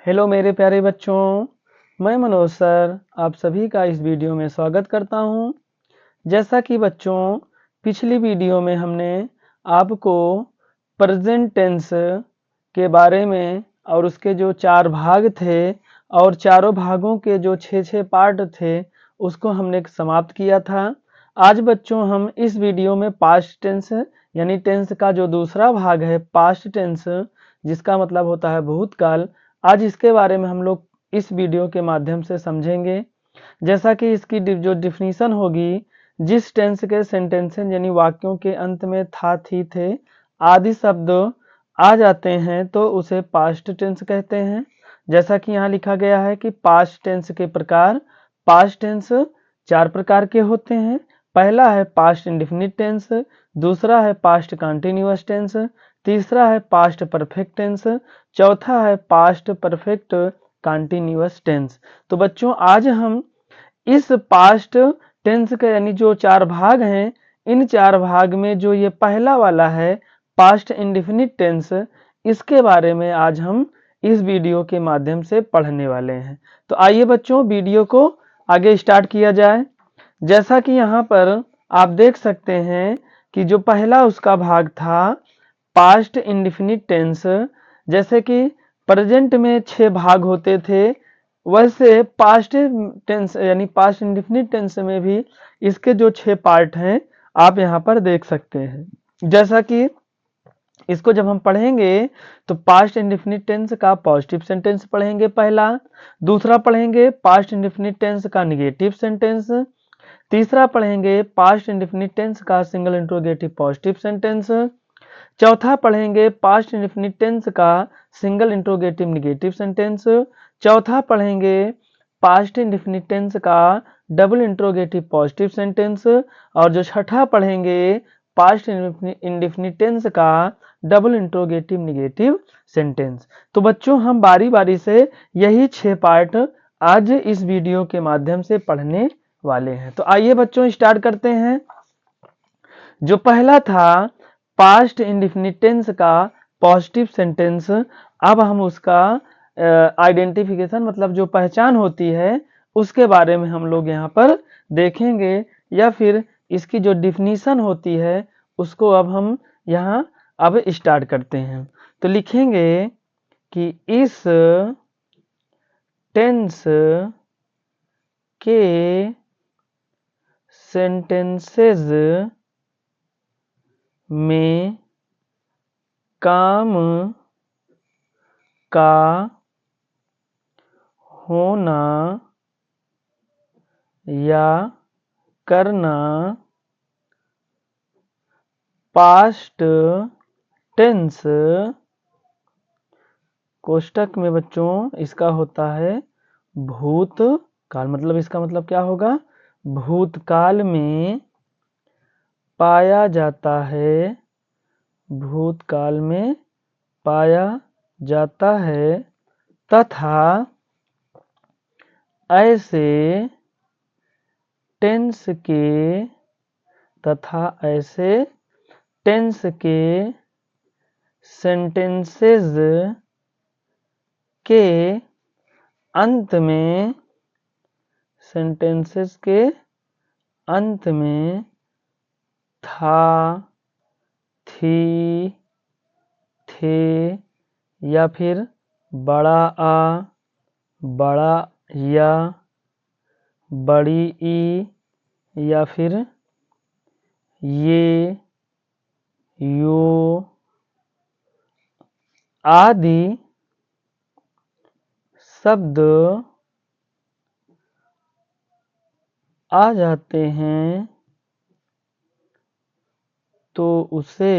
Hello मेरे प्यारे बच्चों, मैं मनोज सर आप सभी का इस वीडियो में स्वागत करता हूं। जैसा कि बच्चों पिछली वीडियो में हमने आपको प्रेजेंट टेंस के बारे में और उसके जो 4 भाग थे और चारों भागों के जो 6 पार्ट थे उसको हमने समाप्त किया था। आज बच्चों हम इस वीडियो में पास्ट टेंस यानी टेंस का जो दूसरा भाग है पास्ट टेंस, जिसका मतलब होता है भूतकाल, आज इसके बारे में हम लोग इस वीडियो के माध्यम से समझेंगे। जैसा कि इसकी जो डिफिनीशन होगी, जिस टेंस के सेंटेंसेस यानी वाक्यों के अंत में था, थी, थे आदि शब्द आ जाते हैं तो उसे पास्ट टेंस कहते हैं। जैसा कि यहाँ लिखा गया है कि पास्ट टेंस के प्रकार, पास्ट टेंस 4 प्रकार के होते हैं। पहला है पास्ट इंडेफिनिट टेंस, दूसरा है पास्ट कंटिन्यूअस टेंस, तीसरा है पास्ट परफेक्ट टेंस, चौथा है पास्ट परफेक्ट कंटिन्यूअस टेंस। तो बच्चों आज हम इस पास्ट टेंस के यानी जो 4 भाग हैं, इन 4 भाग में जो ये पहला वाला है पास्ट इंडेफिनिट टेंस, इसके बारे में आज हम इस वीडियो के माध्यम से पढ़ने वाले हैं। तो आइए बच्चों वीडियो को आगे स्टार्ट किया जाए। जैसा कि यहाँ पर आप देख सकते हैं कि जो पहला उसका भाग था पास्ट इंडेफिनिट टेंस, जैसे कि प्रेजेंट में 6 भाग होते थे, वैसे पास्ट टेंस यानी पास्ट इंडेफिनिट टेंस में भी इसके जो 6 पार्ट हैं आप यहाँ पर देख सकते हैं। जैसा कि इसको जब हम पढ़ेंगे तो पास्ट इंडेफिनिट टेंस का पॉजिटिव सेंटेंस पढ़ेंगे पहला, दूसरा पढ़ेंगे पास्ट इंडेफिनिट टेंस का निगेटिव सेंटेंस, तीसरा पढ़ेंगे पास्ट इंडेफिनिट टेंस का सिंगल इंट्रोगेटिव पॉजिटिव सेंटेंस, चौथा पढ़ेंगे पास्ट इंडेफिनिट टेंस का सिंगल इंट्रोगेटिव निगेटिव सेंटेंस, चौथा पढ़ेंगे पास्ट इंडेफिनिट टेंस का डबल इंट्रोगेटिव पॉजिटिव सेंटेंस, और जो छठा पढ़ेंगे पास्ट इंडेफिनिट टेंस का डबल इंट्रोगेटिव निगेटिव सेंटेंस। तो बच्चों हम बारी बारी से यही 6 पार्ट आज इस वीडियो के माध्यम से पढ़ने वाले हैं। तो आइए बच्चों स्टार्ट करते हैं। जो पहला था पास्ट इंडेफिनिट टेंस का पॉजिटिव सेंटेंस, अब हम उसका आइडेंटिफिकेशन मतलब जो पहचान होती है उसके बारे में हम लोग यहाँ पर देखेंगे, या फिर इसकी जो डिफिनीशन होती है उसको अब हम यहाँ अब स्टार्ट करते हैं। तो लिखेंगे कि इस टेंस के सेंटेंसेस में काम का होना या करना पास्ट टेंस कोष्टक में बच्चों इसका होता है भूतकाल, मतलब इसका मतलब क्या होगा, भूतकाल में पाया जाता है, भूतकाल में पाया जाता है, तथा ऐसे टेंस के सेंटेंसेस के अंत में, सेंटेंसेस के अंत में था, थी, थे, या फिर बड़ा आ, बड़ा या, बड़ी ई, या फिर ये, यो आदि शब्द आ जाते हैं तो उसे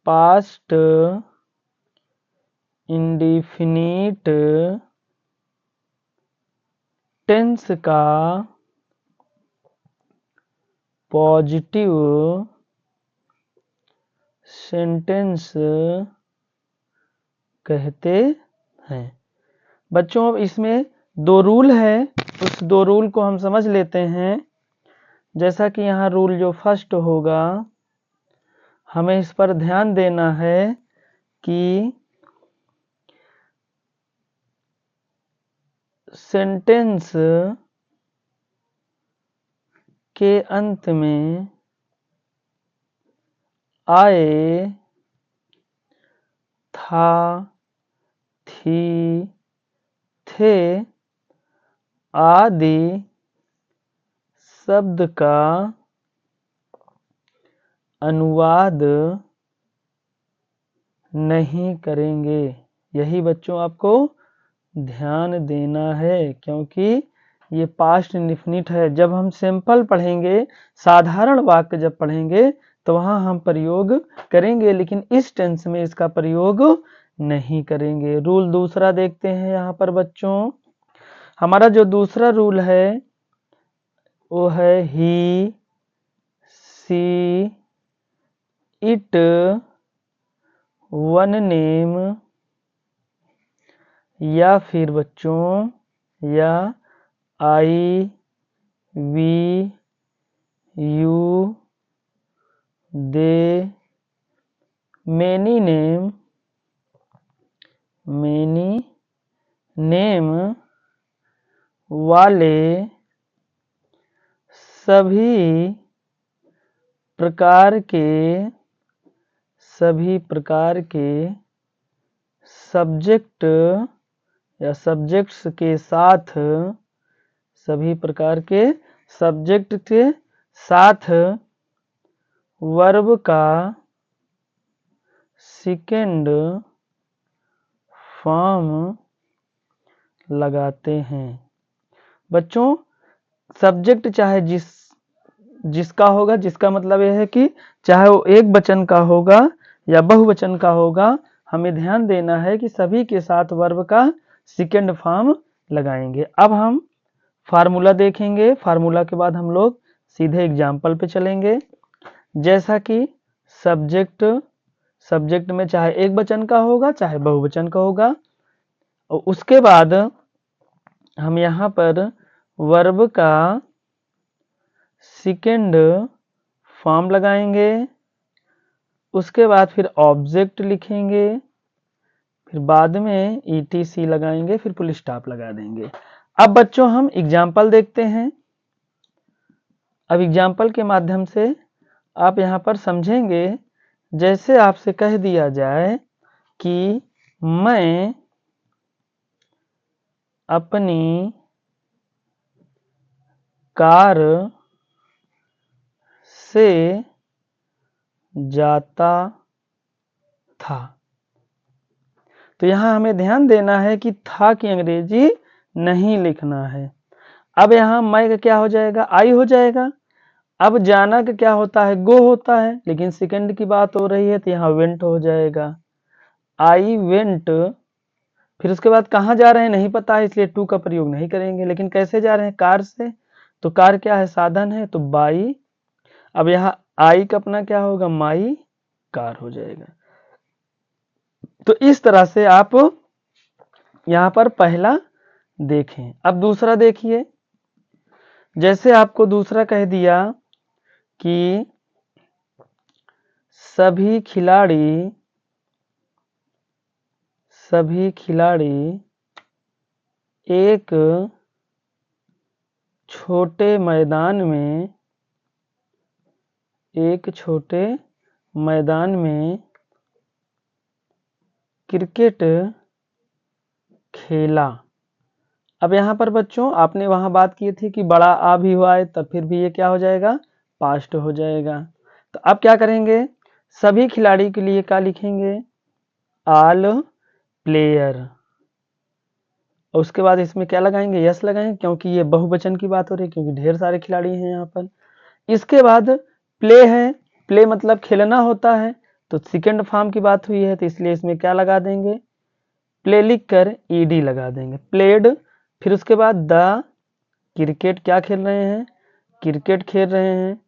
पास्ट इंडेफिनिट टेंस का पॉजिटिव सेंटेंस कहते हैं। बच्चों अब इसमें 2 रूल है, उस 2 रूल को हम समझ लेते हैं। जैसा कि यहाँ रूल जो फर्स्ट होगा, हमें इस पर ध्यान देना है कि सेंटेंस के अंत में आए, था, थी, थे आदि शब्द का अनुवाद नहीं करेंगे। यही बच्चों आपको ध्यान देना है, क्योंकि ये पास्ट इंडेफिनिट है। जब हम सिंपल पढ़ेंगे, साधारण वाक्य जब पढ़ेंगे तो वहां हम प्रयोग करेंगे, लेकिन इस टेंस में इसका प्रयोग नहीं करेंगे। रूल दूसरा देखते हैं यहाँ पर बच्चों। हमारा जो दूसरा रूल है वो है he, she, it, one name, या फिर बच्चों या I, we, you, they, many name वाले सभी प्रकार के सब्जेक्ट या सब्जेक्ट्स के साथ, सभी प्रकार के सब्जेक्ट के साथ वर्ब का सेकंड फॉर्म लगाते हैं। बच्चों सब्जेक्ट चाहे जिसका होगा, जिसका मतलब यह है कि चाहे वो एक वचन का होगा या बहुवचन का होगा, हमें ध्यान देना है कि सभी के साथ वर्ब का सेकंड फॉर्म लगाएंगे। अब हम फार्मूला देखेंगे। फार्मूला के बाद हम लोग सीधे एग्जाम्पल पे चलेंगे। जैसा कि सब्जेक्ट में चाहे एक वचन का होगा चाहे बहुवचन का होगा, और उसके बाद हम यहाँ पर वर्ब का सेकंड फॉर्म लगाएंगे। उसके बाद फिर ऑब्जेक्ट लिखेंगे, फिर बाद में ETC लगाएंगे, फिर फुल स्टॉप लगा देंगे। अब बच्चों हम एग्जाम्पल देखते हैं। अब एग्जाम्पल के माध्यम से आप यहाँ पर समझेंगे। जैसे आपसे कह दिया जाए कि मैं अपनी कार से जाता था, तो यहाँ हमें ध्यान देना है कि था की अंग्रेजी नहीं लिखना है। अब यहाँ मैं का क्या हो जाएगा, आई हो जाएगा। अब जाना का क्या होता है, गो होता है, लेकिन सेकंड की बात हो रही है तो यहाँ वेंट हो जाएगा, आई वेंट। फिर उसके बाद कहाँ जा रहे हैं नहीं पता है, इसलिए टू का प्रयोग नहीं करेंगे। लेकिन कैसे जा रहे हैं, कार से, तो कार क्या है, साधन है, तो बाई। अब यहाँ आई का अपना क्या होगा, माई कार हो जाएगा। तो इस तरह से आप यहाँ पर पहला देखें। अब दूसरा देखिए। जैसे आपको दूसरा कह दिया कि सभी खिलाड़ी एक छोटे मैदान में क्रिकेट खेला। अब यहाँ पर बच्चों आपने वहां बात की थी कि बड़ा आ भी हुआ है, तब फिर भी ये क्या हो जाएगा, पास्ट हो जाएगा। तो अब क्या करेंगे, सभी खिलाड़ी के लिए क्या लिखेंगे, ऑल प्लेयर। और उसके बाद इसमें क्या लगाएंगे, यस लगाएंगे, क्योंकि ये बहुवचन की बात हो रही है, क्योंकि ढेर सारे खिलाड़ी हैं यहाँ पर। इसके बाद प्ले है, प्ले मतलब खेलना होता है, तो सेकंड फॉर्म की बात हुई है, तो इसलिए इसमें क्या लगा देंगे, प्ले लिख कर ED लगा देंगे, प्लेड। फिर उसके बाद द क्रिकेट, क्या खेल रहे हैं, क्रिकेट खेल रहे हैं।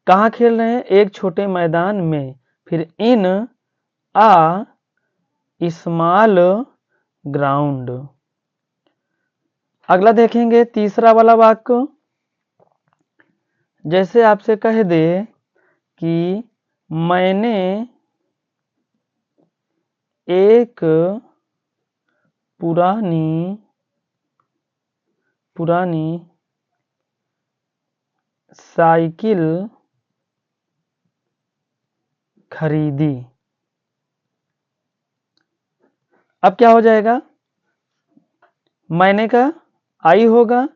कहाँ खेल रहे हैं, एक छोटे मैदान में। फिर इन आ स्मॉल ग्राउंड। अगला देखेंगे तीसरा वाला वाक्य। जैसे आपसे कह दे कि मैंने एक पुरानी साइकिल खरीदी। अब क्या हो जाएगा, मैंने का आई होगा,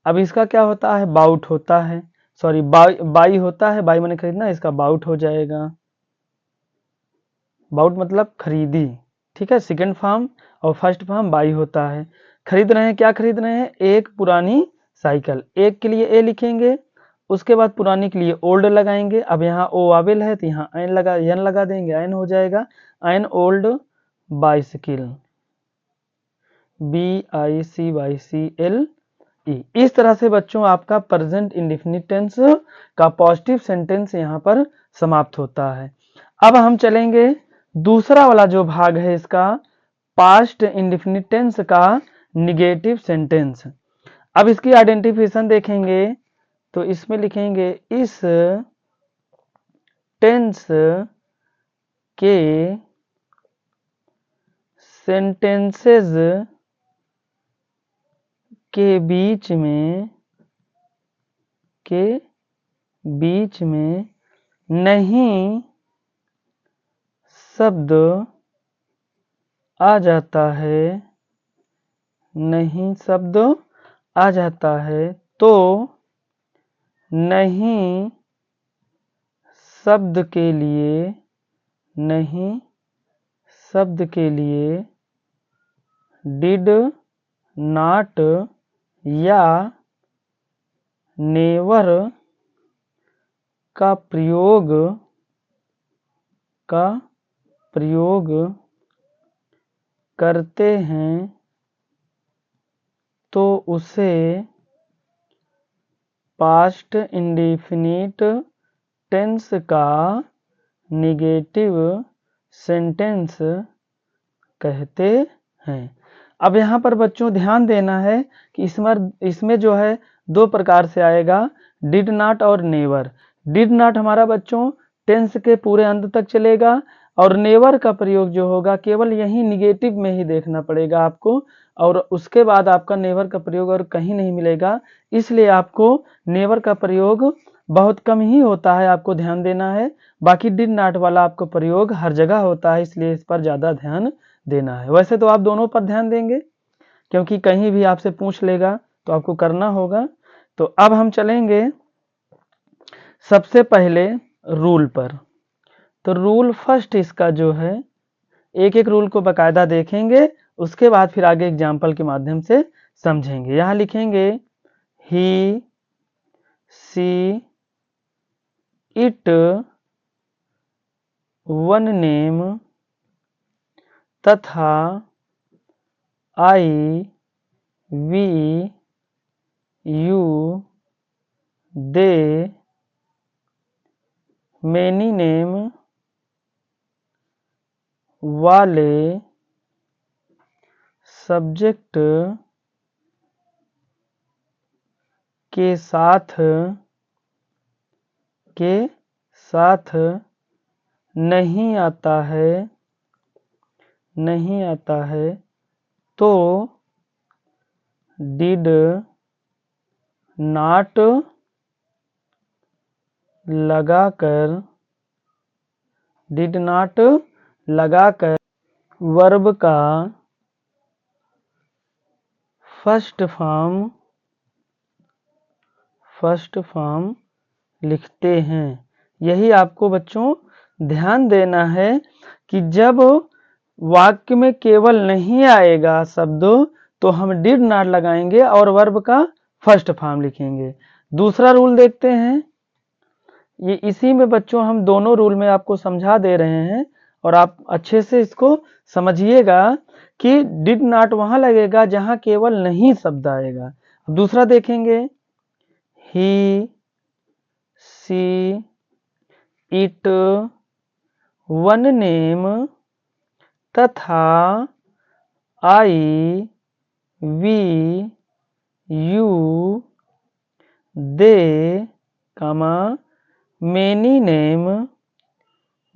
अब इसका क्या होता है, बाउट होता है, सॉरी बाई होता है, बाई मैंने खरीदना, इसका बाउट हो जाएगा। बाउट मतलब खरीदी, ठीक है, सेकंड फॉर्म और फर्स्ट फॉर्म बाई होता है। खरीद रहे हैं, क्या खरीद रहे हैं, एक पुरानी साइकिल। एक के लिए ए लिखेंगे, उसके बाद पुरानी के लिए ओल्ड लगाएंगे। अब यहाँ ओ आवेल है तो यहाँ एन लगा देंगे, एन हो जाएगा एन ओल्ड बाइसिकल, BICYCLE। इस तरह से बच्चों आपका प्रेजेंट इंडेफिनिट टेंस का पॉजिटिव सेंटेंस यहाँ पर समाप्त होता है। अब हम चलेंगे दूसरा वाला जो भाग है इसका, पास्ट इंडेफिनिट टेंस का निगेटिव सेंटेंस। अब इसकी आइडेंटिफिकेशन देखेंगे तो इसमें लिखेंगे इस टेंस के सेंटेंसेस के बीच में नहीं शब्द आ जाता है, नहीं शब्द आ जाता है तो नहीं शब्द के लिए डिड नॉट या नेवर का प्रयोग करते हैं तो उसे पास्ट इंडेफिनिट टेंस का निगेटिव सेंटेंस कहते हैं। अब यहाँ पर बच्चों ध्यान देना है कि इसमें जो है दो प्रकार से आएगा, डिड नॉट और नेवर। डिड नॉट हमारा बच्चों टेंस के पूरे अंत तक चलेगा और नेवर का प्रयोग जो होगा केवल यही निगेटिव में ही देखना पड़ेगा आपको, और उसके बाद आपका नेवर का प्रयोग और कहीं नहीं मिलेगा। इसलिए आपको नेवर का प्रयोग बहुत कम ही होता है, आपको ध्यान देना है। बाकी डिड नॉट वाला आपको प्रयोग हर जगह होता है, इसलिए इस पर ज़्यादा ध्यान देना है। वैसे तो आप दोनों पर ध्यान देंगे क्योंकि कहीं भी आपसे पूछ लेगा तो आपको करना होगा। तो अब हम चलेंगे सबसे पहले रूल पर। तो रूल फर्स्ट इसका जो है, एक एक रूल को बकायदा देखेंगे, उसके बाद फिर आगे एग्जाम्पल के माध्यम से समझेंगे। यहाँ लिखेंगे he, she, it, one name तथा I, we, you, they, many name वाले सब्जेक्ट के साथ नहीं आता है तो डिड नॉट लगाकर वर्ब का फर्स्ट फॉर्म लिखते हैं। यही आपको बच्चों ध्यान देना है कि जब वाक्य में केवल नहीं आएगा शब्द तो हम डिड नॉट लगाएंगे और वर्ब का फर्स्ट फॉर्म लिखेंगे। दूसरा रूल देखते हैं, ये इसी में बच्चों हम दोनों रूल में आपको समझा दे रहे हैं और आप अच्छे से इसको समझिएगा कि डिड नॉट वहां लगेगा जहां केवल नहीं शब्द आएगा। दूसरा देखेंगे, he, she, it, one name तथा I, we, you, they, many name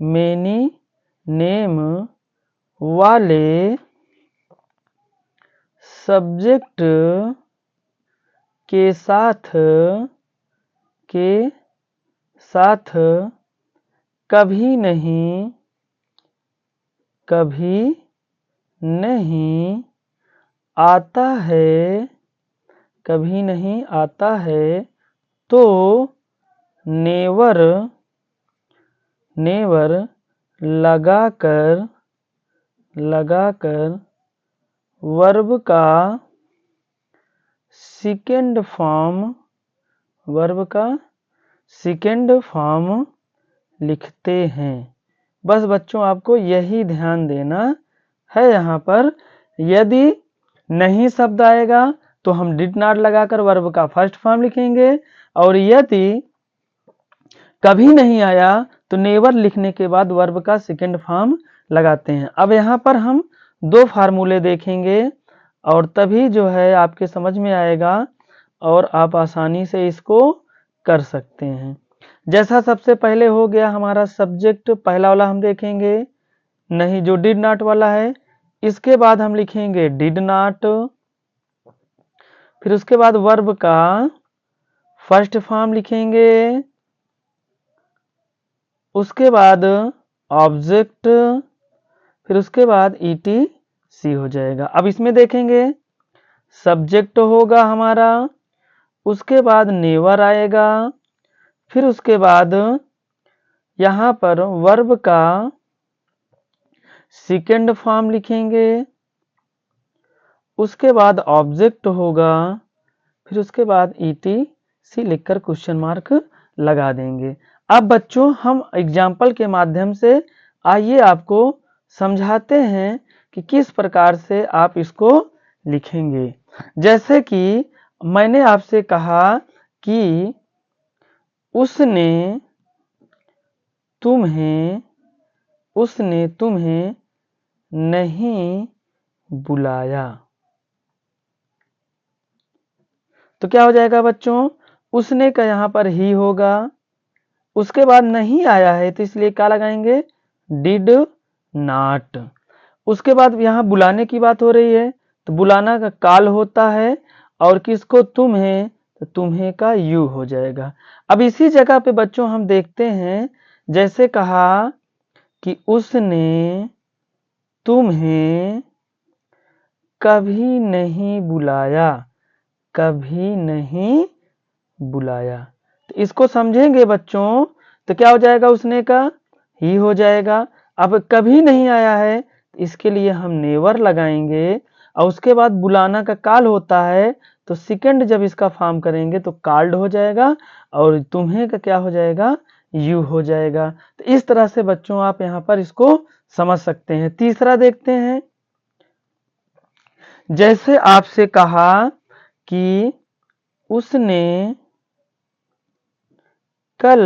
many name वाले सब्जेक्ट के साथ कभी नहीं आता है तो नेवर लगाकर वर्ब का सेकंड फॉर्म लिखते हैं। बस बच्चों आपको यही ध्यान देना है। यहाँ पर यदि नहीं शब्द आएगा तो हम डिड नॉट लगाकर वर्ब का फर्स्ट फॉर्म लिखेंगे, और यदि कभी नहीं आया तो नेवर लिखने के बाद वर्ब का सेकंड फॉर्म लगाते हैं। अब यहाँ पर हम दो फार्मूले देखेंगे और तभी जो है आपके समझ में आएगा और आप आसानी से इसको कर सकते हैं। जैसा सबसे पहले हो गया हमारा सब्जेक्ट, पहला वाला हम देखेंगे, नहीं जो डिड नॉट वाला है। इसके बाद हम लिखेंगे डिड नॉट, फिर उसके बाद वर्ब का फर्स्ट फॉर्म लिखेंगे, उसके बाद ऑब्जेक्ट, फिर उसके बाद ETC हो जाएगा। अब इसमें देखेंगे सब्जेक्ट होगा हमारा, उसके बाद नेवर आएगा, फिर उसके बाद यहाँ पर वर्ब का सेकंड फॉर्म लिखेंगे, उसके बाद ऑब्जेक्ट होगा, फिर उसके बाद ETC लिखकर क्वेश्चन मार्क लगा देंगे। अब बच्चों हम एग्जाम्पल के माध्यम से आइए आपको समझाते हैं कि किस प्रकार से आप इसको लिखेंगे। जैसे कि मैंने आपसे कहा कि उसने तुम्हें नहीं बुलाया, तो क्या हो जाएगा बच्चों, उसने का यहाँ पर ही होगा, उसके बाद नहीं आया है तो इसलिए क्या लगाएंगे, डिड नॉट। उसके बाद यहाँ बुलाने की बात हो रही है तो बुलाना का काल होता है, और किसको, तुम्हें, तो तुम्हें का यू हो जाएगा। अब इसी जगह पे बच्चों हम देखते हैं, जैसे कहा कि उसने तुम्हें कभी नहीं बुलाया, तो इसको समझेंगे बच्चों तो क्या हो जाएगा, उसने का ही हो जाएगा। अब कभी नहीं आया है तो इसके लिए हम नेवर लगाएंगे, और उसके बाद बुलाना का काल होता है तो सेकंड जब इसका फॉर्म करेंगे तो कॉल्ड हो जाएगा, और तुम्हें का क्या हो जाएगा, यू हो जाएगा। तो इस तरह से बच्चों आप यहाँ पर इसको समझ सकते हैं। तीसरा देखते हैं, जैसे आपसे कहा कि उसने कल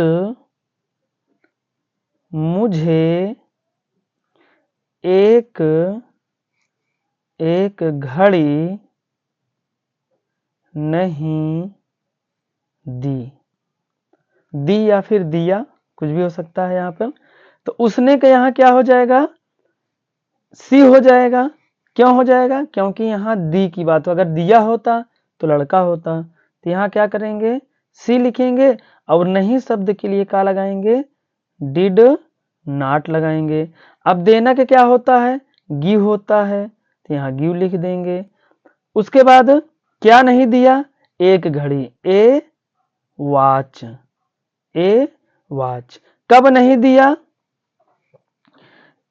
मुझे एक घड़ी नहीं दी या फिर दिया, कुछ भी हो सकता है यहाँ पर। तो उसने का यहाँ क्या हो जाएगा, सी हो जाएगा। क्यों हो जाएगा, क्योंकि यहाँ दी की बात हो, अगर दिया होता तो लड़का होता, तो यहाँ क्या करेंगे, सी लिखेंगे, और नहीं शब्द के लिए क्या लगाएंगे, डिड नॉट लगाएंगे। अब देना के क्या होता है, गिव होता है, तो यहाँ गिव लिख देंगे। उसके बाद क्या नहीं दिया, एक घड़ी, ए वॉच। कब नहीं दिया,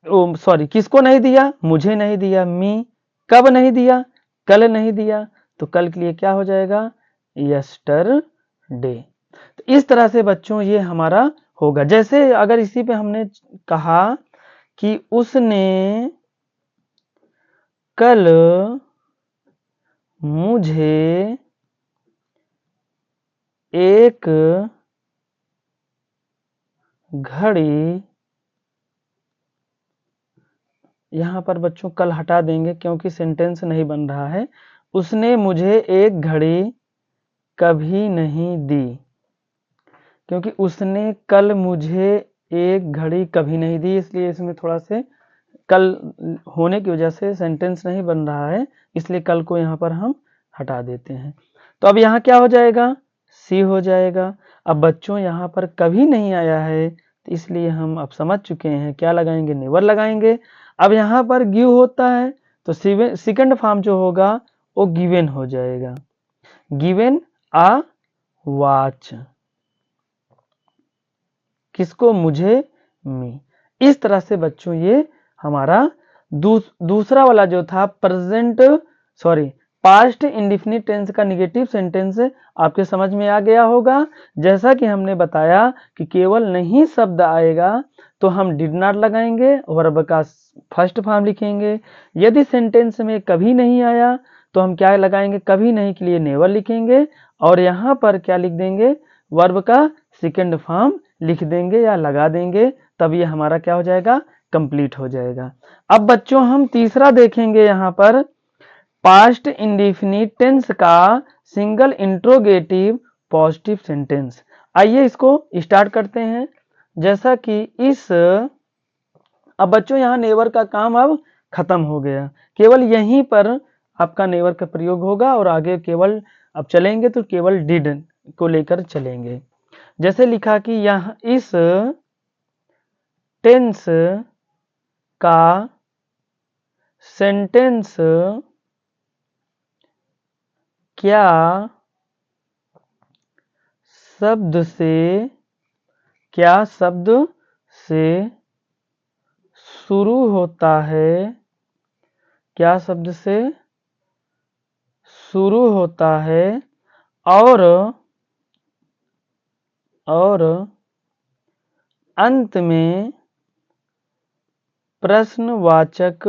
सॉरी किसको नहीं दिया, मुझे नहीं दिया, मी। कब नहीं दिया, कल नहीं दिया, तो कल के लिए क्या हो जाएगा, यस्टरडे। तो इस तरह से बच्चों ये हमारा होगा। जैसे अगर इसी पे हमने कहा कि उसने कल मुझे एक घड़ी, यहाँ पर बच्चों कल हटा देंगे क्योंकि सेंटेंस नहीं बन रहा है। उसने मुझे एक घड़ी कभी नहीं दी, क्योंकि उसने कल मुझे एक घड़ी कभी नहीं दी, इसलिए इसमें थोड़ा से कल होने की वजह से सेंटेंस नहीं बन रहा है, इसलिए कल को यहाँ पर हम हटा देते हैं। तो अब यहाँ क्या हो जाएगा, सी हो जाएगा। अब बच्चों यहाँ पर कभी नहीं आया है, तो इसलिए हम अब समझ चुके हैं क्या लगाएंगे, नेवर लगाएंगे। अब यहाँ पर गिव होता है तो सेकंड फॉर्म जो होगा वो गिवन हो जाएगा, गिवन आ वॉच। किसको, मुझे, मी। इस तरह से बच्चों ये हमारा दूसरा वाला जो था पास्ट इंडेफिनिट टेंस का निगेटिव सेंटेंस आपके समझ में आ गया होगा। जैसा कि हमने बताया कि केवल नहीं शब्द आएगा तो हम डिड नॉट लगाएंगे, वर्ब का फर्स्ट फॉर्म लिखेंगे। यदि सेंटेंस में कभी नहीं आया तो हम क्या लगाएंगे, कभी नहीं के लिए नेवर लिखेंगे, और यहाँ पर क्या लिख देंगे, वर्ब का सेकंड फॉर्म लिख देंगे या लगा देंगे, तब ये हमारा क्या हो जाएगा, कंप्लीट हो जाएगा। अब बच्चों हम तीसरा देखेंगे यहाँ पर पास्ट इंडेफिनिट टेंस का सिंगल इंट्रोगेटिव पॉजिटिव सेंटेंस। आइए इसको स्टार्ट करते हैं। जैसा कि अब बच्चों यहाँ नेवर का काम अब खत्म हो गया, केवल यहीं पर आपका नेवर का प्रयोग होगा और आगे केवल अब चलेंगे तो केवल डिड को लेकर चलेंगे। जैसे लिखा कि यहाँ इस टेंस का सेंटेंस क्या शब्द से शुरू होता है, क्या शब्द से शुरू होता है और अंत में प्रश्नवाचक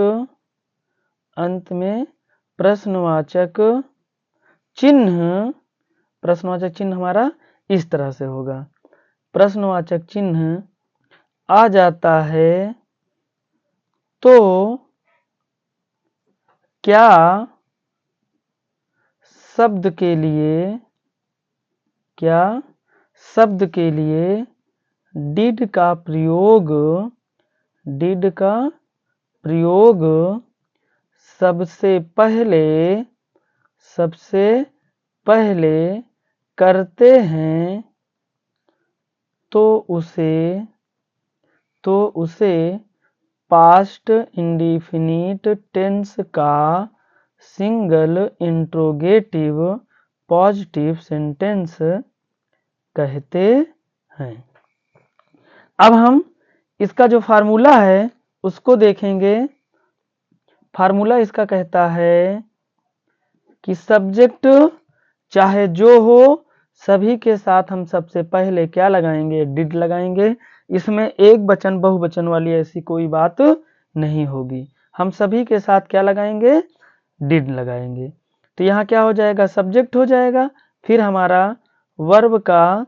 चिन्ह हमारा इस तरह से होगा, प्रश्नवाचक चिन्ह आ जाता है तो क्या शब्द के लिए डिड का प्रयोग सबसे पहले करते हैं तो उसे पास्ट इंडेफिनिट टेंस का सिंगल इंट्रोगेटिव पॉजिटिव सेंटेंस कहते हैं। अब हम इसका जो फार्मूला है उसको देखेंगे। फार्मूला इसका कहता है कि सब्जेक्ट चाहे जो हो सभी के साथ हम सबसे पहले क्या लगाएंगे, डिड लगाएंगे। इसमें एक वचन बहुवचन वाली ऐसी कोई बात नहीं होगी, हम सभी के साथ क्या लगाएंगे, डिड लगाएंगे। तो यहाँ क्या हो जाएगा, सब्जेक्ट हो जाएगा, फिर हमारा वर्ब का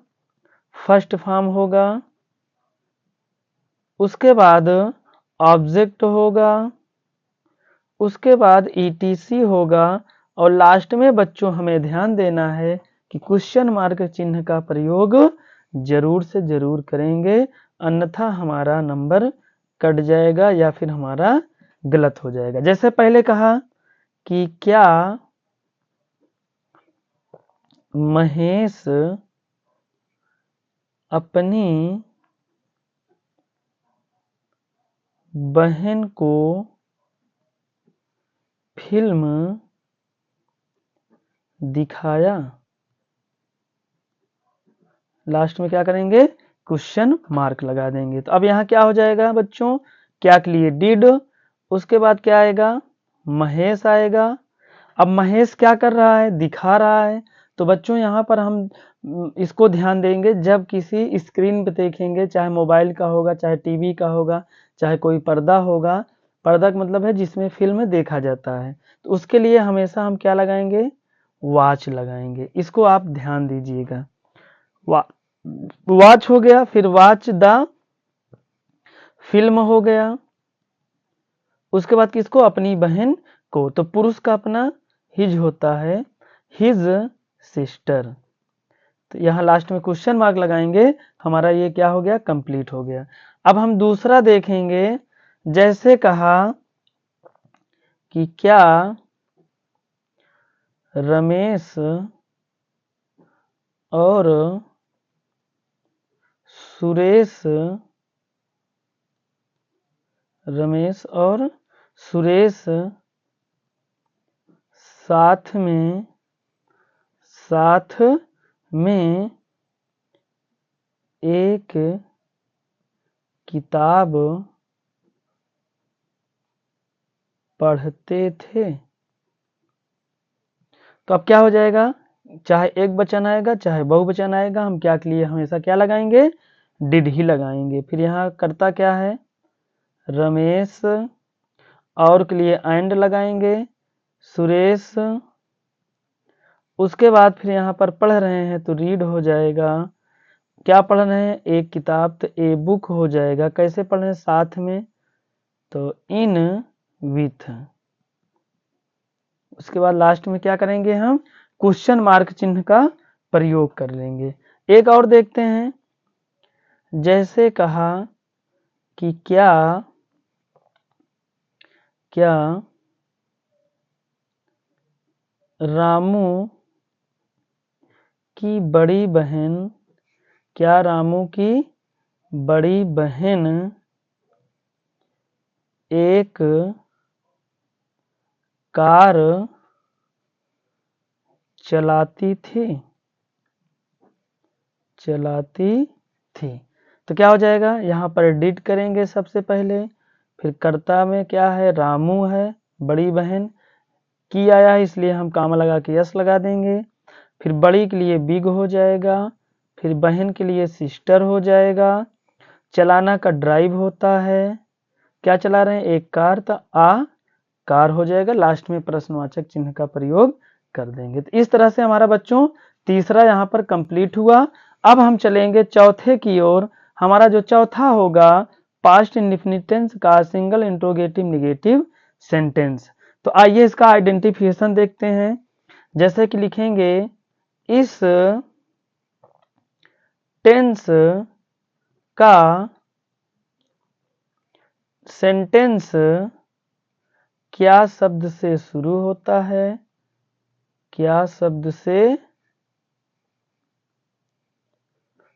फर्स्ट फॉर्म होगा, उसके बाद ऑब्जेक्ट होगा, उसके बाद ईटीसी होगा, और लास्ट में बच्चों हमें ध्यान देना है कि क्वेश्चन मार्क चिन्ह का प्रयोग जरूर से जरूर करेंगे, अन्यथा हमारा नंबर कट जाएगा या फिर हमारा गलत हो जाएगा। जैसे पहले कहा कि क्या महेश अपनी बहन को फिल्म दिखाया, लास्ट में क्या करेंगे, क्वेश्चन मार्क लगा देंगे। तो अब यहाँ क्या हो जाएगा बच्चों, क्या के लिए डिड, उसके बाद क्या आएगा, महेश आएगा। अब महेश क्या कर रहा है, दिखा रहा है। तो बच्चों यहाँ पर हम इसको ध्यान देंगे, जब किसी स्क्रीन पे देखेंगे, चाहे मोबाइल का होगा, चाहे टीवी का होगा, चाहे कोई पर्दा होगा, पर्दा का मतलब है जिसमें फिल्म देखा जाता है, तो उसके लिए हमेशा हम क्या लगाएंगे, वॉच लगाएंगे। इसको आप ध्यान दीजिएगा। वॉच हो गया, फिर वॉच द फिल्म हो गया, उसके बाद किसको, अपनी बहन को, तो पुरुष का अपना हिज होता है, हिज सिस्टर। तो यहाँ लास्ट में क्वेश्चन मार्क लगाएंगे हमारा ये क्या हो गया, कंप्लीट हो गया। अब हम दूसरा देखेंगे, जैसे कहा कि क्या रमेश और सुरेश साथ में एक किताब पढ़ते थे। तो अब क्या हो जाएगा, चाहे एक वचन आएगा चाहे बहुवचन आएगा, हम क्या के लिए हमेशा क्या लगाएंगे, डिड ही लगाएंगे। फिर यहाँ करता क्या है, रमेश, और के लिए एंड लगाएंगे, सुरेश। उसके बाद फिर यहाँ पर पढ़ रहे हैं तो रीड हो जाएगा। क्या पढ़ रहे हैं, एक किताब, तो ए बुक हो जाएगा। कैसे पढ़ रहे हैं, साथ में, तो इन विथ। उसके बाद लास्ट में क्या करेंगे, हम क्वेश्चन मार्क चिन्ह का प्रयोग कर लेंगे। एक और देखते हैं, जैसे कहा कि क्या रामू की बड़ी बहन एक कार चलाती थी। तो क्या हो जाएगा, यहाँ पर डिड करेंगे सबसे पहले, फिर कर्ता में क्या है, रामू है, बड़ी बहन की आया है इसलिए हम कामा लगा के यस लगा देंगे। फिर बड़ी के लिए बिग हो जाएगा, फिर बहन के लिए सिस्टर हो जाएगा। चलाना का ड्राइव होता है, क्या चला रहे हैं, एक कार, तो कार हो जाएगा। लास्ट में प्रश्नवाचक चिन्ह का प्रयोग कर देंगे। तो इस तरह से हमारा बच्चों तीसरा यहाँ पर कंप्लीट हुआ। अब हम चलेंगे चौथे की ओर। हमारा जो चौथा होगा, पास्ट इंडेफिनिट टेंस का सिंगल इंट्रोगेटिव नेगेटिव सेंटेंस। तो आइए इसका आइडेंटिफिकेशन देखते हैं। जैसे कि लिखेंगे, इस टेंस का सेंटेंस क्या शब्द से शुरू होता है, क्या शब्द से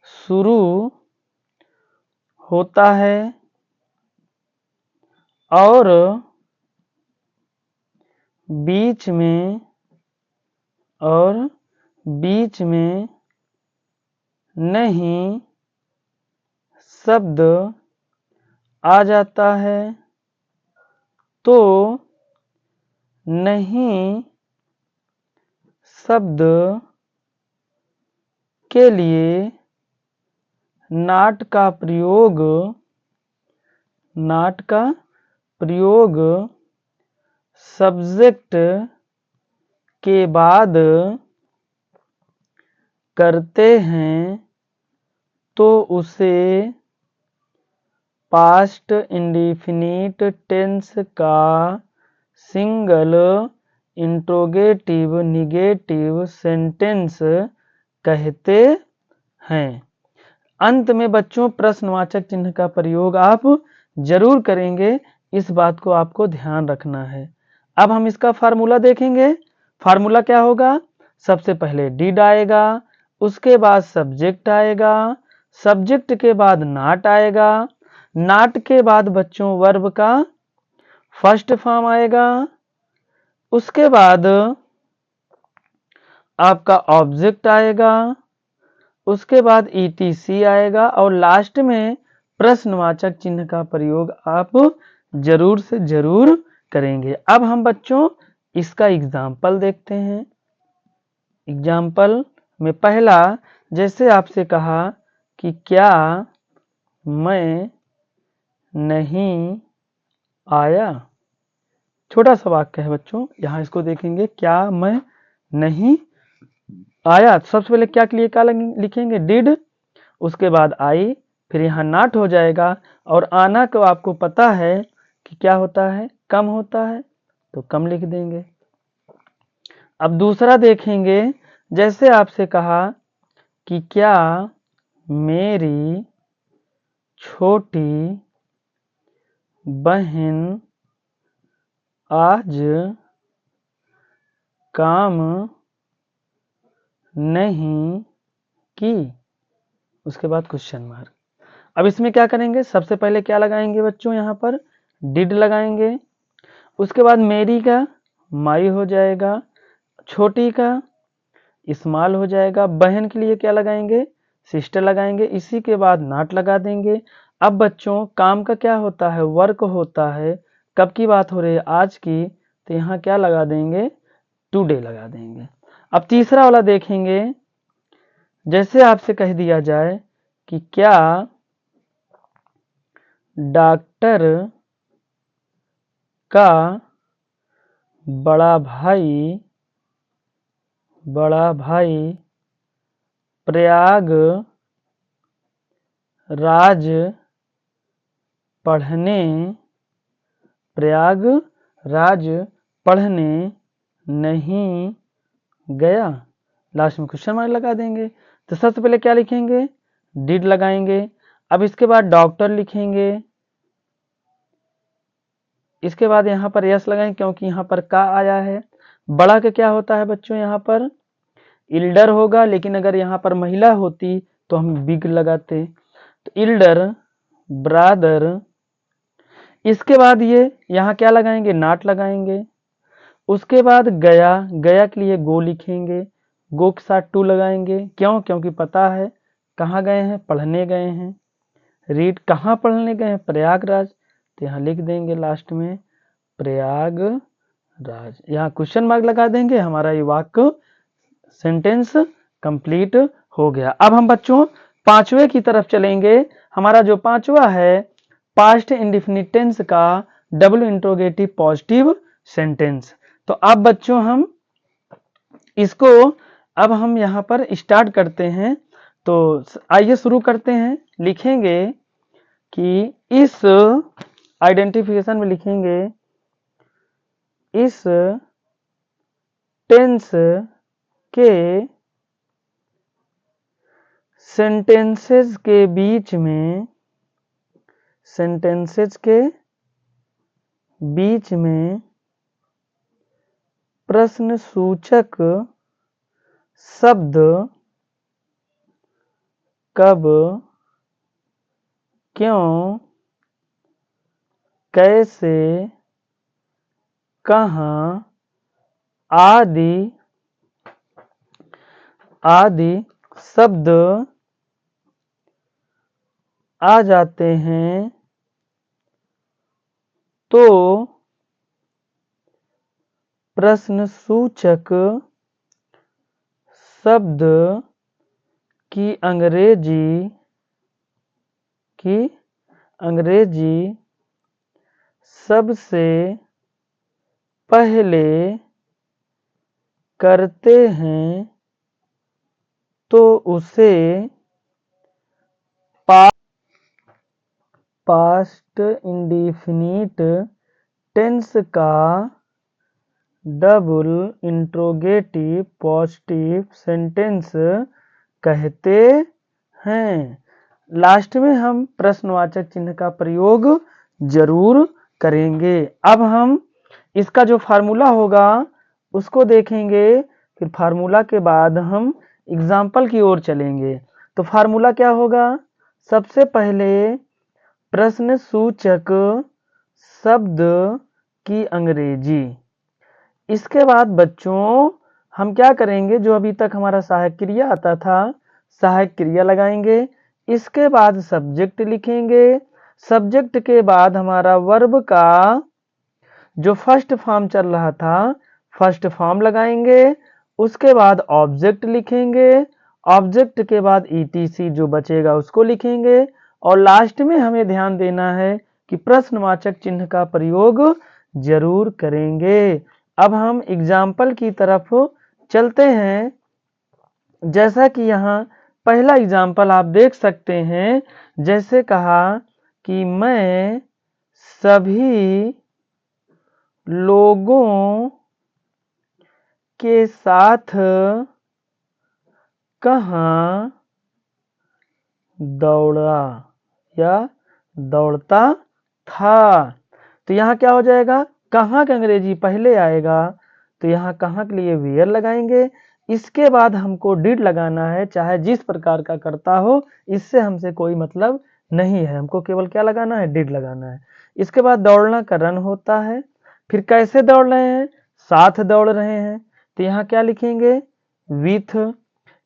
शुरू होता है, और बीच में नहीं शब्द आ जाता है, तो नहीं शब्द के लिए नॉट का प्रयोग सब्जेक्ट के बाद करते हैं, तो उसे पास्ट इंडेफिनिट टेंस का सिंगल इंट्रोगेटिव नेगेटिव सेंटेंस कहते हैं। अंत में बच्चों प्रश्नवाचक चिन्ह का प्रयोग आप जरूर करेंगे, इस बात को आपको ध्यान रखना है। अब हम इसका फार्मूला देखेंगे। फार्मूला क्या होगा, सबसे पहले डिड आएगा, उसके बाद सब्जेक्ट आएगा, सब्जेक्ट के बाद नॉट आएगा, नॉट के बाद बच्चों वर्ब का फर्स्ट फॉर्म आएगा, उसके बाद आपका ऑब्जेक्ट आएगा, उसके बाद ETC आएगा, और लास्ट में प्रश्नवाचक चिन्ह का प्रयोग आप जरूर से जरूर करेंगे। अब हम बच्चों इसका एग्जाम्पल देखते हैं। एग्जाम्पल में पहला, जैसे आपसे कहा कि क्या मैं नहीं आया। छोटा सा वाक्य है बच्चों, यहाँ इसको देखेंगे, क्या मैं नहीं आया। सबसे पहले क्या के लिए क्या लिखेंगे, डिड, उसके बाद आई, फिर यहाँ नॉट हो जाएगा, और आना को आपको पता है कि क्या होता है, कम होता है, तो कम लिख देंगे। अब दूसरा देखेंगे, जैसे आपसे कहा कि क्या मेरी छोटी बहन आज काम नहीं की। उसके बाद क्वेश्चन मार्क। अब इसमें क्या करेंगे, सबसे पहले क्या लगाएंगे बच्चों, यहाँ पर डिड लगाएंगे। उसके बाद मेरी का माई हो जाएगा, छोटी का स्मॉल हो जाएगा, बहन के लिए क्या लगाएंगे, सिस्टर लगाएंगे। इसी के बाद नॉट लगा देंगे। अब बच्चों काम का क्या होता है, वर्क होता है। कब की बात हो रही है, आज की, तो यहाँ क्या लगा देंगे, टुडे लगा देंगे। अब तीसरा वाला देखेंगे, जैसे आपसे कह दिया जाए कि क्या डॉक्टर का बड़ा भाई प्रयाग राज पढ़ने नहीं गया। लास्ट में क्वेश्चन मार्क लगा देंगे। तो सबसे पहले क्या लिखेंगे, डिड लगाएंगे। अब इसके बाद डॉक्टर लिखेंगे। इसके बाद यहाँ पर यस लगाएंगे क्योंकि यहाँ पर का आया है। बड़ा का क्या होता है बच्चों, यहाँ पर इल्डर होगा, लेकिन अगर यहाँ पर महिला होती तो हम बिग लगाते। तो इल्डर ब्रादर। इसके बाद ये यहाँ क्या लगाएंगे, नॉट लगाएंगे। उसके बाद गया के लिए गो लिखेंगे, गो के साथ टू लगाएंगे। क्यों, क्योंकि पता है कहाँ गए हैं, पढ़ने गए हैं। रीड कहाँ पढ़ने गए हैं, प्रयागराज, तो यहाँ लिख देंगे लास्ट में प्रयागराज। यहाँ क्वेश्चन मार्क लगा देंगे। हमारा ये वाक्य सेंटेंस कंप्लीट हो गया। अब हम बच्चों पांचवे की तरफ चलेंगे। हमारा जो पांचवा है पास्ट इंडेफिनिट टेंस का डबल इंट्रोगेटिव पॉजिटिव सेंटेंस। तो अब बच्चों हम इसको अब हम यहाँ पर स्टार्ट करते हैं। तो आइए शुरू करते हैं। लिखेंगे कि इस आइडेंटिफिकेशन में लिखेंगे इस टेंस के सेंटेंसेस के बीच में प्रश्न सूचक शब्द कब, क्यों, कैसे, कहाँ आदि शब्द आ जाते हैं तो प्रश्न सूचक शब्द की अंग्रेजी सबसे पहले करते हैं तो उसे पास्ट इंडेफिनिट टेंस का डबल इंट्रोगेटिव पॉजिटिव सेंटेंस कहते हैं। लास्ट में हम प्रश्नवाचक चिन्ह का प्रयोग जरूर करेंगे। अब हम इसका जो फार्मूला होगा उसको देखेंगे, फिर फार्मूला के बाद हम एग्जाम्पल की ओर चलेंगे। तो फार्मूला क्या होगा, सबसे पहले प्रश्न सूचक शब्द की अंग्रेजी। इसके बाद बच्चों हम क्या करेंगे, जो अभी तक हमारा सहायक क्रिया आता था, सहायक क्रिया लगाएंगे। इसके बाद सब्जेक्ट लिखेंगे। सब्जेक्ट के बाद हमारा वर्ब का जो फर्स्ट फॉर्म चल रहा था फर्स्ट फॉर्म लगाएंगे। उसके बाद ऑब्जेक्ट लिखेंगे। ऑब्जेक्ट के बाद ईटीसी जो बचेगा उसको लिखेंगे। और लास्ट में हमें ध्यान देना है कि प्रश्नवाचक चिन्ह का प्रयोग जरूर करेंगे। अब हम एग्जाम्पल की तरफ चलते हैं। जैसा कि यहाँ पहला एग्जाम्पल आप देख सकते हैं, जैसे कहा कि मैं सभी लोगों के साथ कहाँ दौड़ा या दौड़ता था। तो यहाँ क्या हो जाएगा, कहाँ का अंग्रेजी पहले आएगा, तो यहाँ कहाँ के लिए वेयर लगाएंगे। इसके बाद हमको डिड लगाना है, चाहे जिस प्रकार का करता हो, इससे हमसे कोई मतलब नहीं है, हमको केवल क्या लगाना है, डिड लगाना है। इसके बाद दौड़ना का रन होता है। फिर कैसे दौड़ रहे हैं, साथ दौड़ रहे हैं, तो यहाँ क्या लिखेंगे, विथ।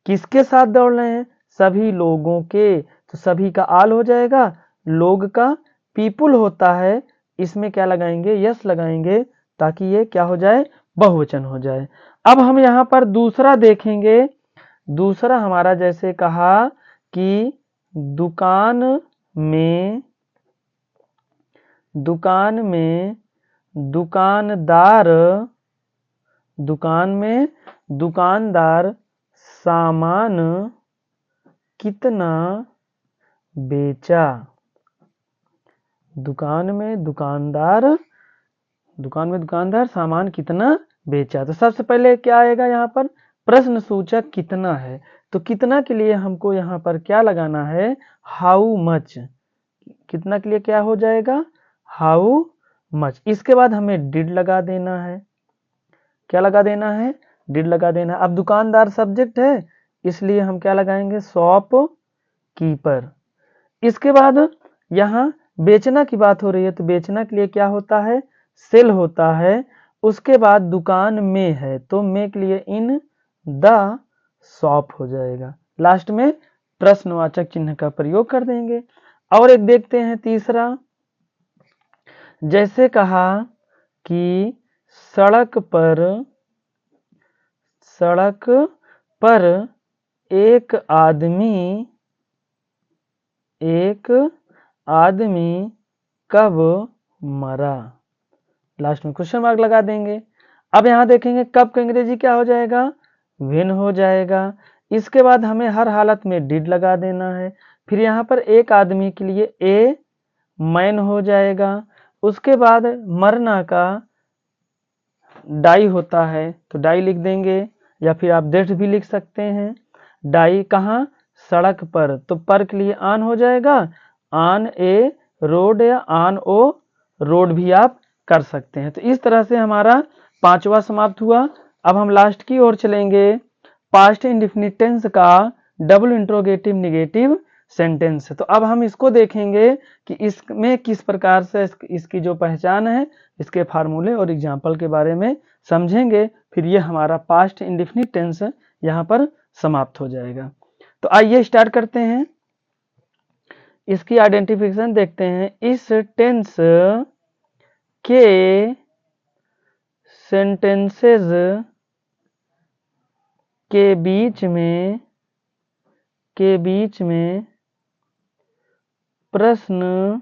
किसके साथ दौड़ रहे हैं, सभी लोगों के, तो सभी का आल हो जाएगा, लोग का पीपुल होता है, इसमें क्या लगाएंगे, यस लगाएंगे, ताकि ये क्या हो जाए, बहुवचन हो जाए। अब हम यहाँ पर दूसरा देखेंगे। दूसरा हमारा जैसे कहा कि दुकान में दुकानदार, दुकान में दुकानदार सामान कितना बेचा। दुकान में दुकानदार सामान कितना बेचा। तो सबसे पहले क्या आएगा, यहाँ पर प्रश्न सूचक कितना है, तो कितना के लिए हमको यहाँ पर क्या लगाना है, हाउ मच। कितना के लिए क्या हो जाएगा, हाउ मच। इसके बाद हमें डिड लगा देना है, क्या लगा देना है, डिड लगा देना। अब दुकानदार सब्जेक्ट है, इसलिए हम क्या लगाएंगे, शॉप कीपर। इसके बाद यहाँ बेचना की बात हो रही है, तो बेचना के लिए क्या होता है, सेल होता है। उसके बाद दुकान में है, तो में के लिए इन द शॉप हो जाएगा। लास्ट में प्रश्नवाचक चिन्ह का प्रयोग कर देंगे। और एक देखते हैं तीसरा, जैसे कहा कि सड़क पर एक आदमी कब मरा। लास्ट में क्वेश्चन मार्क लगा देंगे। अब यहाँ देखेंगे कब का अंग्रेजी क्या हो जाएगा, व्हेन हो जाएगा। इसके बाद हमें हर हालत में डिड लगा देना है। फिर यहाँ पर एक आदमी के लिए ए मैन हो जाएगा। उसके बाद मरना का डाई होता है, तो डाई लिख देंगे, या फिर आप डेथ भी लिख सकते हैं। डाई कहाँ, सड़क पर, तो पर के लिए आन हो जाएगा, आन ए रोड या आन ओ रोड भी आप कर सकते हैं। तो इस तरह से हमारा पांचवा समाप्त हुआ। अब हम लास्ट की ओर चलेंगे, पास्ट इंडेफिनिट टेंस का डबल इंट्रोगेटिव निगेटिव सेंटेंस। तो अब हम इसको देखेंगे कि इसमें किस प्रकार से इसकी जो पहचान है, इसके फार्मूले और एग्जाम्पल के बारे में समझेंगे। फिर ये हमारा पास्ट इंडेफिनिट टेंस यहाँ पर समाप्त हो जाएगा। तो आइए स्टार्ट करते हैं, इसकी आइडेंटिफिकेशन देखते हैं। इस टेंस के सेंटेंसेस के बीच में प्रश्न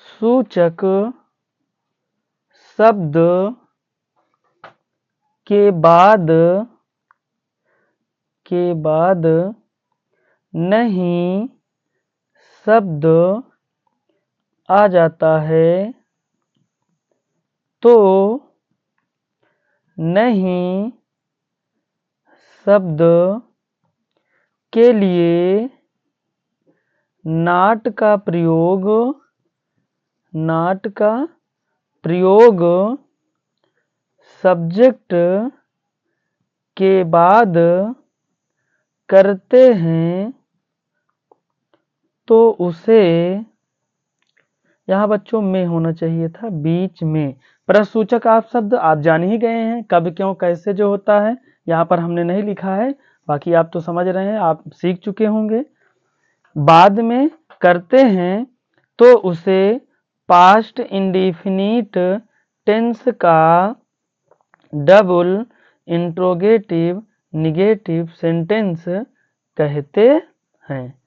सूचक शब्द के बाद नहीं शब्द आ जाता है, तो नहीं शब्द के लिए नॉट का प्रयोग सब्जेक्ट के बाद करते हैं, तो उसे, यहाँ बच्चों में होना चाहिए था बीच में। प्रश्नसूचक आप शब्द आप जान ही गए हैं, कब क्यों कैसे जो होता है, यहाँ पर हमने नहीं लिखा है, बाकी आप तो समझ रहे हैं, आप सीख चुके होंगे। बाद में करते हैं, तो उसे पास्ट इंडेफिनिट टेंस का डबल इंट्रोगेटिव निगेटिव सेंटेंस कहते हैं।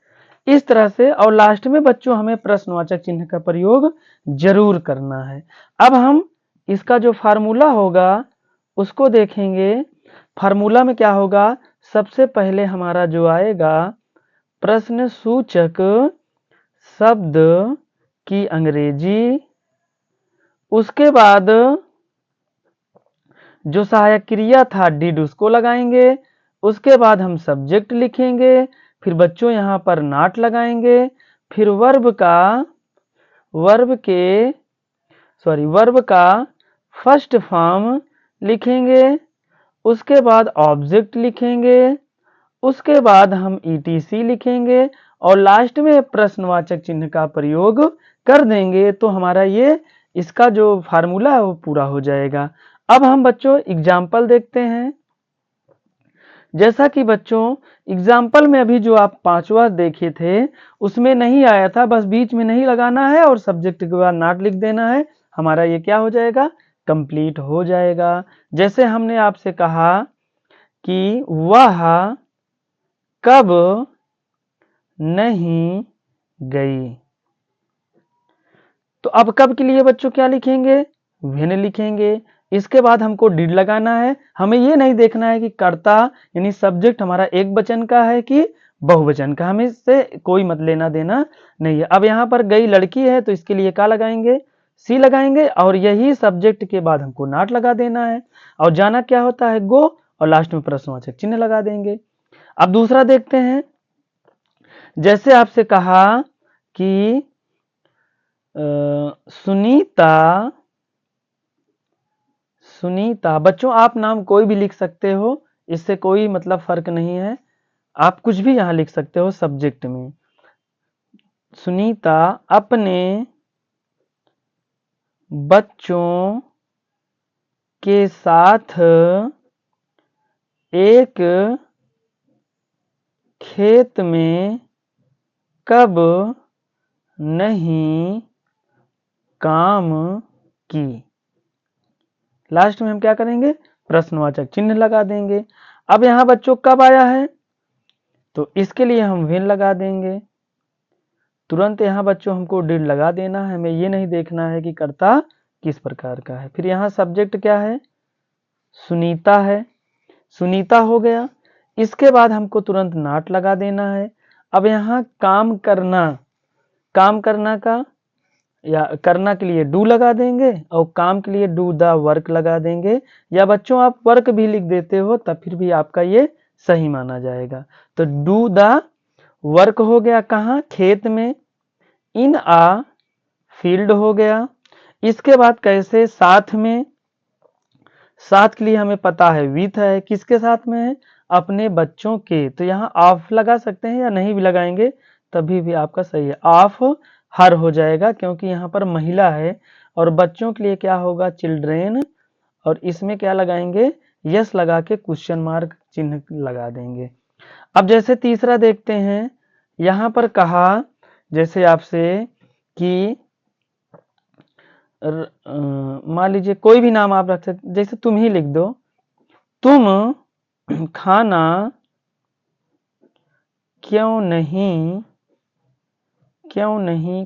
इस तरह से, और लास्ट में बच्चों हमें प्रश्नवाचक चिन्ह का प्रयोग जरूर करना है। अब हम इसका जो फार्मूला होगा उसको देखेंगे। फार्मूला में क्या होगा, सबसे पहले हमारा जो आएगा प्रश्न सूचक शब्द की अंग्रेजी, उसके बाद जो सहायक क्रिया था डिड उसको लगाएंगे, उसके बाद हम सब्जेक्ट लिखेंगे, फिर बच्चों यहाँ पर नॉट लगाएंगे, फिर वर्ब का फर्स्ट फॉर्म लिखेंगे, उसके बाद ऑब्जेक्ट लिखेंगे, उसके बाद हम ईटीसी लिखेंगे और लास्ट में प्रश्नवाचक चिन्ह का प्रयोग कर देंगे। तो हमारा ये इसका जो फार्मूला है वो पूरा हो जाएगा। अब हम बच्चों एग्जाम्पल देखते हैं। जैसा कि बच्चों एग्जाम्पल में अभी जो आप पांचवा देखे थे उसमें नहीं आया था, बस बीच में नहीं लगाना है और सब्जेक्ट के बाद नॉट लिख देना है, हमारा ये क्या हो जाएगा, कंप्लीट हो जाएगा। जैसे हमने आपसे कहा कि वह कब नहीं गई, तो अब कब के लिए बच्चों क्या लिखेंगे, व्हेन लिखेंगे। इसके बाद हमको डिड लगाना है। हमें ये नहीं देखना है कि कर्ता यानी सब्जेक्ट हमारा एक वचन का है कि बहुवचन का, हमें इससे कोई मत लेना देना नहीं है। अब यहाँ पर गई लड़की है तो इसके लिए क्या लगाएंगे, सी लगाएंगे और यही सब्जेक्ट के बाद हमको नॉट लगा देना है और जाना क्या होता है, गो, और लास्ट में प्रश्नवाचक चिन्ह लगा देंगे। अब दूसरा देखते हैं। जैसे आपसे कहा कि सुनीता, बच्चों आप नाम कोई भी लिख सकते हो, इससे कोई मतलब फर्क नहीं है, आप कुछ भी यहां लिख सकते हो सब्जेक्ट में। सुनीता अपने बच्चों के साथ एक खेत में कब नहीं काम की। लास्ट में हम क्या करेंगे, प्रश्नवाचक चिन्ह लगा देंगे। अब यहाँ बच्चों कब आया है, तो इसके लिए हम व्हेन लगा देंगे। तुरंत यहाँ बच्चों हमको डिड लगा देना है, हमें ये नहीं देखना है कि कर्ता किस प्रकार का है। फिर यहाँ सब्जेक्ट क्या है, सुनीता है, सुनीता हो गया। इसके बाद हमको तुरंत नॉट लगा देना है। अब यहाँ काम करना का या करना के लिए डू लगा देंगे और काम के लिए डू द वर्क लगा देंगे, या बच्चों आप वर्क भी लिख देते हो तब फिर भी आपका ये सही माना जाएगा। तो डू द वर्क हो गया कहाँ, खेत में, इन आ फील्ड हो गया। इसके बाद कैसे, साथ में, साथ के लिए हमें पता है विथ है, किसके साथ में है, अपने बच्चों के, तो यहाँ ऑफ लगा सकते हैं या नहीं भी लगाएंगे तभी भी आपका सही है, ऑफ हर हो जाएगा क्योंकि यहाँ पर महिला है। और बच्चों के लिए क्या होगा, चिल्ड्रेन, और इसमें क्या लगाएंगे, यस लगा के क्वेश्चन मार्क चिन्ह लगा देंगे। अब जैसे तीसरा देखते हैं, यहाँ पर कहा जैसे आपसे कि मान लीजिए कोई भी नाम आप रख सकते, जैसे तुम ही लिख दो, तुम खाना क्यों नहीं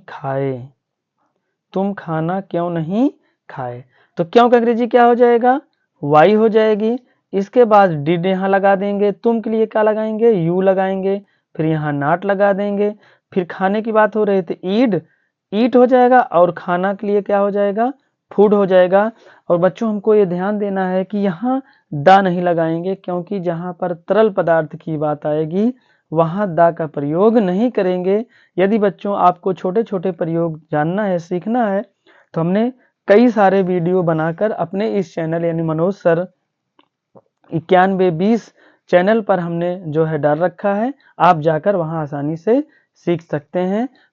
खाए, तुम खाना क्यों नहीं खाए, तो क्यों का अंग्रेजी क्या हो जाएगा, वाई हो जाएगी। इसके बाद डिड यहाँ लगा देंगे, तुम के लिए क्या लगाएंगे, यू लगाएंगे, फिर यहाँ नॉट लगा देंगे। फिर खाने की बात हो रही थी, ईट हो जाएगा और खाना के लिए क्या हो जाएगा, फूड हो जाएगा। और बच्चों हमको ये ध्यान देना है कि यहाँ दा नहीं लगाएंगे क्योंकि जहाँ पर तरल पदार्थ की बात आएगी वहाँ दा का प्रयोग नहीं करेंगे। यदि बच्चों आपको छोटे छोटे प्रयोग जानना है, सीखना है, तो हमने कई सारे वीडियो बनाकर अपने इस चैनल यानी मनोज सर 9120 चैनल पर हमने जो है डाल रखा है, आप जाकर वहां आसानी से सीख सकते हैं।